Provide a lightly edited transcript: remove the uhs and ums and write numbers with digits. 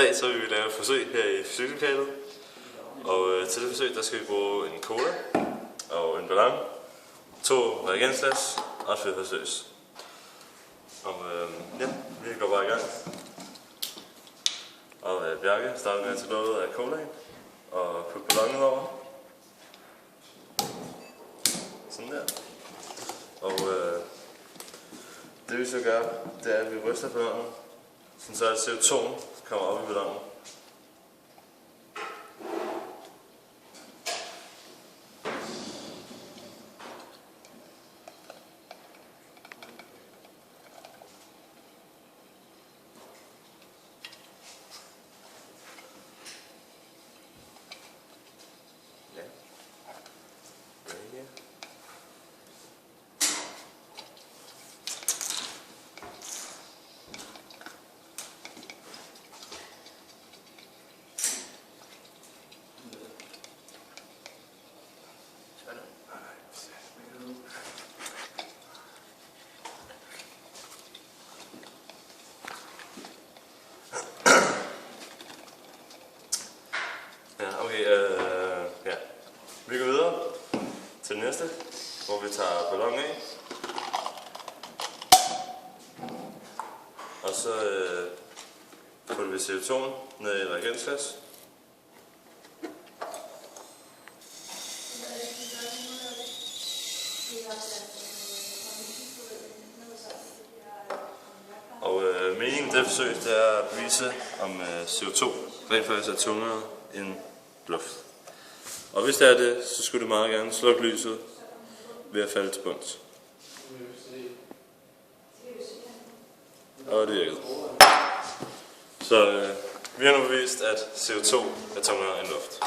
dag så vil vi lave et forsøg her i fysiklokalet. Og til det forsøg der skal vi bruge en cola og en ballon, 2 reagensglas og et fedtforsøs. Ja, vi går bare i gang. Og Bjarke starter med at tage låget af colaen og putte ballonen over. Sådan der. Og det vi så gør, det er at vi ryster ballonen, så at CO2 kommer op i ballonen. Ja. Vi går videre til det næste, hvor vi tager ballonen af. Og så putter vi CO2'en ned i et reagensglas. Og meningen med det forsøg, det er at bevise, om CO2 rent faktisk er tungere end luft. Og hvis det er det, så skulle det meget gerne slukke lyset ved at falde til bunds. Og det virkede. Så vi har nu bevist, at CO2 er tungere end luft.